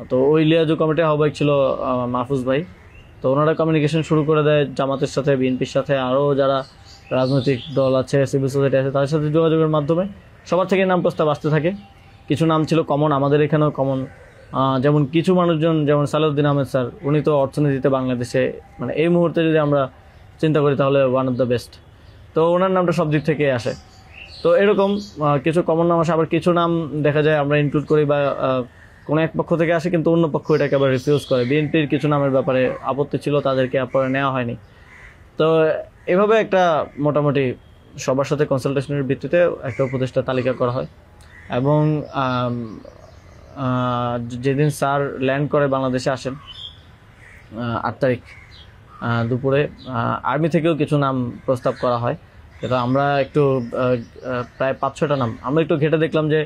তো ওই লিয়াজু কমিটির আহ্বায়ক ছিল মাহফুজ ভাই। তো ওনারা কমিউনিকেশন শুরু করে দেয় জামাতের সাথে, বিএনপির সাথে, আরও যারা রাজনৈতিক দল আছে, সিভিল সোসাইটি আছে, তাদের সাথে যোগাযোগের মাধ্যমে সবার থেকে নাম প্রস্তাব আসতে থাকে। কিছু নাম ছিল কমন, আমাদের এখানেও কমন। যেমন কিছু মানুষজন, যেমন সালাউদ্দিন আহমেদ স্যার, উনি তো অর্থনীতিতে বাংলাদেশে মানে এই মুহূর্তে যদি আমরা চিন্তা করি তাহলে ওয়ান অফ দ্য বেস্ট। তো ওনার নামটা সব দিক থেকে আসে। তো এরকম কিছু কমন নাম আসে, আবার কিছু নাম দেখা যায় আমরা ইনক্লুড করি বা কোনো এক পক্ষ থেকে আসে কিন্তু অন্য পক্ষ এটাকে আবার রিফিউজ করে। বিএনপির কিছু নামের ব্যাপারে আপত্তি ছিল, তাদেরকে পরে নেওয়া হয়নি। তো এভাবে একটা মোটামুটি সবার সাথে কনসালটেশনের ভিত্তিতে একটা উপদেষ্টা তালিকা করা হয়। এবং যেদিন স্যার ল্যান্ড করে বাংলাদেশে আসেন 8 তারিখ দুপুরে, আর্মি থেকেও কিছু নাম প্রস্তাব করা হয়। কিন্তু আমরা একটু প্রায় 5-6টা নাম আমরা একটু ঘেটে দেখলাম যে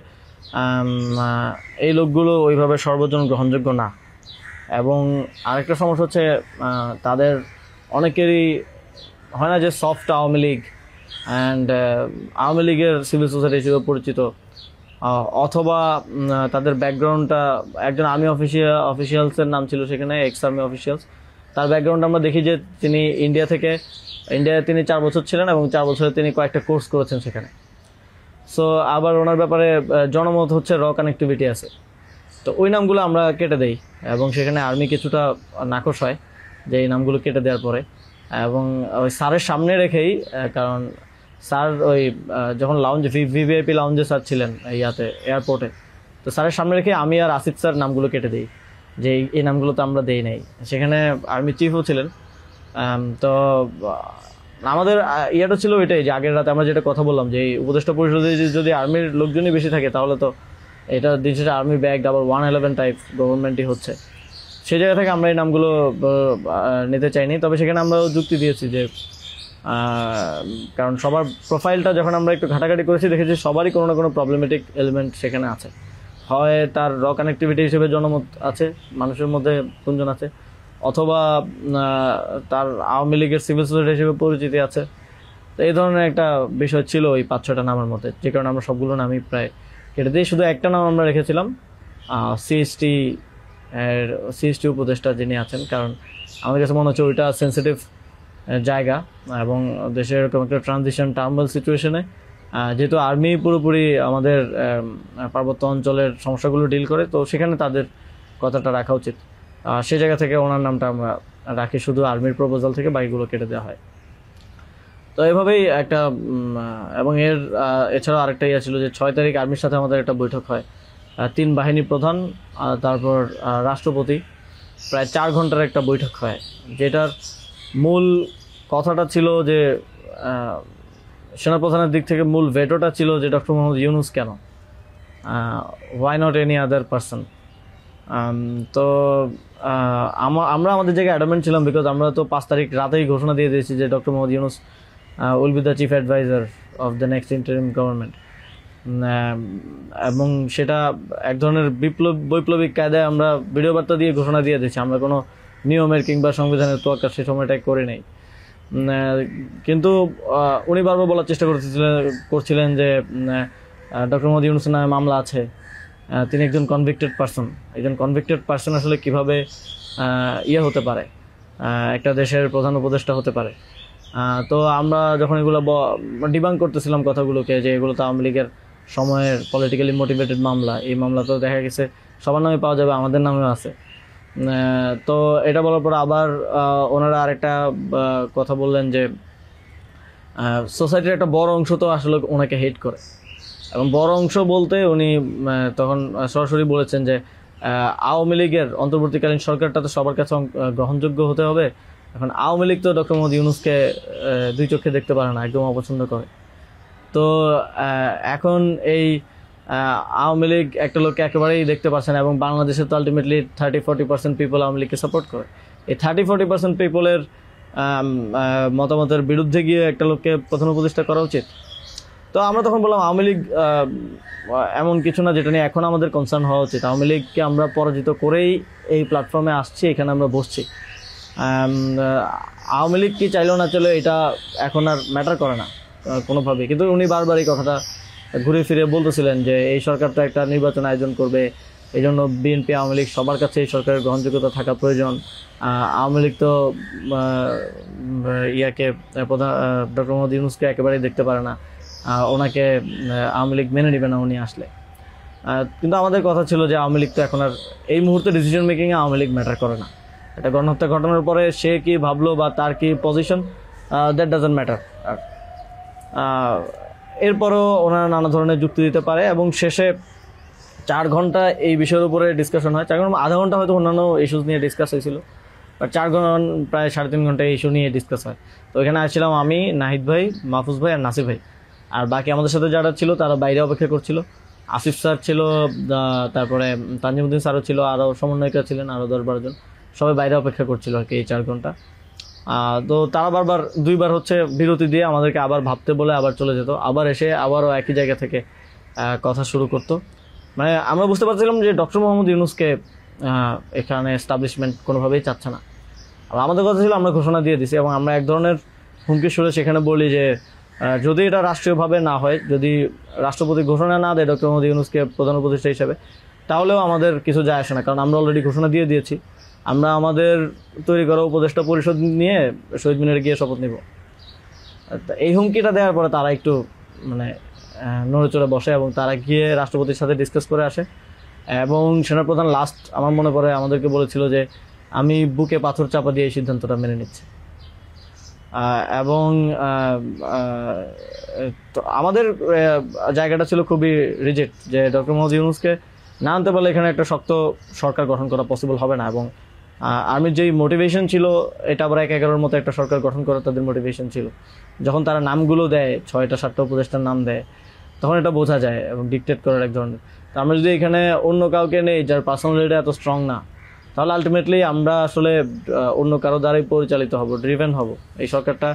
এই লোকগুলো ওইভাবে সর্বজন গ্রহণযোগ্য না। এবং আরেকটা সমস্যা হচ্ছে তাদের অনেকেরই হয় না যে সফট আওয়ামী লীগ অ্যান্ড আওয়ামী লীগের সিভিল সোসাইটি হিসেবে পরিচিত, অথবা তাদের ব্যাকগ্রাউন্ডটা একজন আর্মি অফিসিয়ালসের নাম ছিল সেখানে, এক্স আর্মি অফিসিয়ালস। তার ব্যাকগ্রাউন্ড আমরা দেখি যে তিনি ইন্ডিয়ায় তিনি 4 বছর ছিলেন এবং 4 বছরে তিনি কয়েকটা কোর্স করেছেন সেখানে। সো আবার ওনার ব্যাপারে জনমত হচ্ছে র কানেক্টিভিটি আছে। তো ওই নামগুলো আমরা কেটে দেই এবং সেখানে আর্মি কিছুটা নাকশ হয় যে এই নামগুলো কেটে দেওয়ার পরে। এবং ওই স্যারের সামনে রেখেই, কারণ স্যার ওই যখন লাউঞ্জে ভিভিআইপি লাউঞ্জে স্যার ছিলেন এয়ারপোর্টে, তো স্যারের সামনে রেখে আমি আর আসিফ স্যার নামগুলো কেটে দিই যে এই নামগুলো তো আমরা দেই নাই। সেখানে আর্মি চিফও ছিলেন। তো আমাদের ইয়েটা ছিল ওইটাই যে আগের রাতে আমরা যেটা কথা বললাম যে এই উপদেষ্টা পরিষদে যদি আর্মির লোকজনই বেশি থাকে তাহলে তো এটা দিন শেষে আর্মি ব্যাগ আবার 111 টাইপ গভর্নমেন্টই হচ্ছে। সেই জায়গা থেকে আমরা এই নামগুলো নিতে চাইনি। তবে সেখানে আমরা যুক্তি দিয়েছি যে কারণ সবার প্রোফাইলটা যখন আমরা একটু ঘাটাঘাটি করেছি দেখেছি সবারই কোনো না কোনো প্রবলেমেটিক এলিমেন্ট সেখানে আছে। হয় তার র কানেক্টিভিটি হিসেবে জনমত আছে, মানুষের মধ্যে গুঞ্জন আছে, অথবা তার আওয়ামী লীগের সিভিল সোসাইটি হিসেবে পরিচিতি আছে। তো এই ধরনের একটা বিষয় ছিল ওই 5-6টা নামের মধ্যে, যে কারণে আমরা সবগুলো নামই প্রায় কেটে দিই। শুধু একটা নাম আমরা রেখেছিলাম সিএসটি উপদেষ্টা যিনি আছেন, কারণ আমাদের কাছে মনে হচ্ছে ওইটা সেন্সিটিভ জায়গা এবং দেশের এরকম একটা ট্রানজিশন টার্মাল সিচুয়েশনে যেহেতু আর্মি পুরোপুরি আমাদের পার্বত্য অঞ্চলের সমস্যাগুলো ডিল করে, তো সেখানে তাদের কথাটা রাখা উচিত। সেই জায়গা থেকে ওনার নামটা আমরা রাখি, শুধু আর্মির প্রপোজাল থেকে বাকিগুলো কেটে দেওয়া হয়। তো এভাবেই একটা এবং এছাড়াও আরেকটা ইয়ে ছিল যে 6 তারিখ আর্মির সাথে আমাদের একটা বৈঠক হয়, 3 বাহিনী প্রধান তারপর রাষ্ট্রপতি, প্রায় 4 ঘন্টার একটা বৈঠক হয়। যেটার মূল কথাটা ছিল যে সেনাপ্রধানের দিক থেকে মূল ভেটোটা ছিল যে ডক্টর মোহাম্মদ ইউনূস কেন, why not any other person. তো আমরা আমাদের জায়গায় অ্যাডামেন্ট ছিলাম, বিকজ আমরা তো 5 তারিখ রাতেই ঘোষণা দিয়ে দিয়েছি যে doctor Mohammad Yunus will be the chief adviser of the next interim government. এবং সেটা এক ধরনের বৈপ্লবিক কায়দায় আমরা ভিডিও বার্তা দিয়ে ঘোষণা দিয়ে দিয়েছি, আমরা কোনো নিয়মের কিংবা সংবিধানের তোয়াক্কা সে সময়টাই করে নেই। কিন্তু উনি বারবার বলার চেষ্টা করছিলেন যে ডক্টর মোহাম্মদ ইউনূসের নামে মামলা আছে, তিনি একজন কনভিক্টেড পার্সন আসলে কীভাবে হতে পারে, একটা দেশের প্রধান উপদেষ্টা হতে পারে। তো আমরা যখন এগুলো ডিবাঙ্ক করতেছিলাম কথাগুলোকে যে এগুলো তো আওয়ামী লীগের সময়ের পলিটিক্যালি মোটিভেটেড মামলা, এই মামলা তো দেখা গেছে সবার নামে পাওয়া যাবে, আমাদের নামেও আছে। তো এটা বলার পর আবার ওনারা আরেকটা কথা বললেন যে সোসাইটির একটা বড় অংশ তো আসলে ওনাকে হেট করে, এবং বড় অংশ বলতে উনি তখন সরাসরি বলেছেন যে আওয়ামী লীগের অন্তর্বর্তীকালীন সরকারটা তো সবার কাছে গ্রহণযোগ্য হতে হবে। এখন আওয়ামী লীগ তো ডক্টর মোহাম্মদ ইউনূসকে 2 চোখে দেখতে পারে না, একদম অপছন্দ করে। তো এখন এই আওয়ামী লীগ একটা লোককে একেবারেই দেখতে পারছে না, এবং বাংলাদেশে তো আলটিমেটলি 30-40% পিপল আওয়ামী লীগকে সাপোর্ট করে। এই 30-40% পিপলের মতামতের বিরুদ্ধে গিয়ে একটা লোককে প্রধান উপদেষ্টা করা উচিত। তো আমরা তখন বললাম আওয়ামী লীগ এমন কিছু না যেটা নিয়ে এখন আমাদের কনসার্ন হওয়া উচিত। আওয়ামী লীগকে আমরা পরাজিত করেই এই প্ল্যাটফর্মে আসছি, এখানে আমরা বসছি। আওয়ামী লীগ কি চাইলেও না চলে এটা এখন আর ম্যাটার করে না কোনোভাবেই। কিন্তু উনি বারবার এই কথাটা ঘুরে ফিরে বলতেছিলেন যে এই সরকার তো একটা নির্বাচন আয়োজন করবে, এই জন্য বিএনপি আওয়ামী লীগ সবার কাছে এই সরকারের গ্রহণযোগ্যতা থাকা প্রয়োজন। আওয়ামী লীগ তো ইয়াকে প্রধান ডক্টর মোহাম্মদ ইউনূসকে একেবারেই দেখতে পারে না, ওনাকে আওয়ামী লীগ মেনে নেবে না উনি আসলে। কিন্তু আমাদের কথা ছিল যে আওয়ামী লীগ তো এখন আর এই মুহূর্তে ডিসিশন মেকিংয়ে আওয়ামী লীগ ম্যাটার করে না। এটা গণহত্যা ঘটনার পরে সে কি ভাবলো বা তার কি পজিশন, দ্যাট ডাজন্ট ম্যাটার। এরপরও ওনারা নানা ধরনের যুক্তি দিতে পারে এবং শেষে 4 ঘন্টা এই বিষয়ের উপরে ডিসকাশন হয়। 4 ঘন্টা, আধা ঘন্টা হয়তো অন্যান্য ইস্যুস নিয়ে ডিসকাস হয়েছিল, বাট 4 ঘন্টা প্রায় 3.5 ঘন্টা এই ইস্যু নিয়ে ডিসকাস হয়। তো এখানে আসছিলাম আমি, নাহিদ ভাই, মাহফুজ ভাই আর নাসির ভাই, আর বাকি আমাদের সাথে যারা ছিল তারা বাইরে অপেক্ষা করছিল। আসিফ স্যার ছিল, তারপরে তানজিমুদ্দিন স্যারও ছিল, আরও সমন্বয়িকা ছিলেন আরও 10-12 জন, সবাই বাইরে অপেক্ষা করছিল আর কি এই 4 ঘন্টা। তো তারা বারবার 2বার হচ্ছে বিরতি দিয়ে আমাদেরকে আবার ভাবতে বলে আবার চলে যেত, আবার এসে আবারও একই জায়গা থেকে কথা শুরু করতো। মানে আমরা বুঝতে পারছিলাম যে ডক্টর মোহাম্মদ ইউনূসকে এখানে এস্টাবলিশমেন্ট কোনোভাবেই চাচ্ছে না। আর আমাদের কথা ছিল আমরা ঘোষণা দিয়ে দিছি এবং আমরা এক ধরনের হুমকি সুরে সেখানে বলি যে যদি এটা রাষ্ট্রীয়ভাবে না হয়, যদি রাষ্ট্রপতি ঘোষণা না দেয় ডক্টর মোহাম্মদ ইউনূসকে প্রধান উপদেষ্টা হিসেবে, তাহলেও আমাদের কিছু যায় আসে না, কারণ আমরা অলরেডি ঘোষণা দিয়ে দিয়েছি। আমরা আমাদের তৈরি করা উপদেষ্টা পরিষদ নিয়ে শহীদ মিনারে গিয়ে শপথ নিব। এই হুমকিটা দেওয়ার পরে তারা একটু মানে নড়েচড়ে বসে এবং তারা গিয়ে রাষ্ট্রপতির সাথে ডিসকাস করে আসে। এবং সেনাপ্রধান লাস্ট আমার মনে পড়ে আমাদেরকে বলেছিল যে আমি বুকে পাথর চাপা দিয়ে এই সিদ্ধান্তটা মেনে নিচ্ছি। এবং তো আমাদের জায়গাটা ছিল খুবই রিজেক্ট যে ডক্টর মোহাম্মদ ইউনূসকে না আনতে পারলে এখানে একটা শক্ত সরকার গঠন করা পসিবল হবে না। এবং আর্মির যেই মোটিভেশন ছিল, এটা আবার 1-11-এর মতো একটা সরকার গঠন করার তাদের মোটিভেশন ছিল। যখন তারা নামগুলো দেয়, 6টা-7টা উপদেষ্টার নাম দেয়, তখন এটা বোঝা যায় এবং ডিকটেট করার এক ধরনের। তো আমরা যদি এখানে অন্য কাউকে নেই যার পার্সোনালিটি এত স্ট্রং না, তাহলে আলটিমেটলি আমরা আসলে অন্য কারো দ্বারাই পরিচালিত হব, ড্রিভেন হব। এই সরকারটা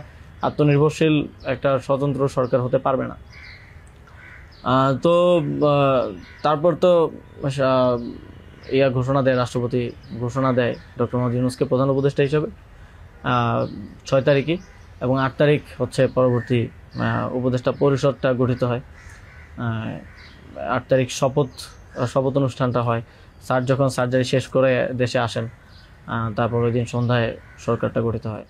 আত্মনির্ভরশীল একটা স্বতন্ত্র সরকার হতে পারবে না। তো তারপর তো ঘোষণা দেয়, রাষ্ট্রপতি ঘোষণা দেয় ডক্টর মোহাম্মদ ইউনূসকে প্রধান উপদেষ্টা হিসেবে 6 তারিখে, এবং 8 তারিখ হচ্ছে পরবর্তী উপদেষ্টা পরিষদটা গঠিত হয়। 8 তারিখ শপথ অনুষ্ঠানটা হয়। স্যার যখন সার্জারি শেষ করে দেশে আসেন, তারপর ওই দিন সন্ধ্যায় সরকারটা গঠিত হয়।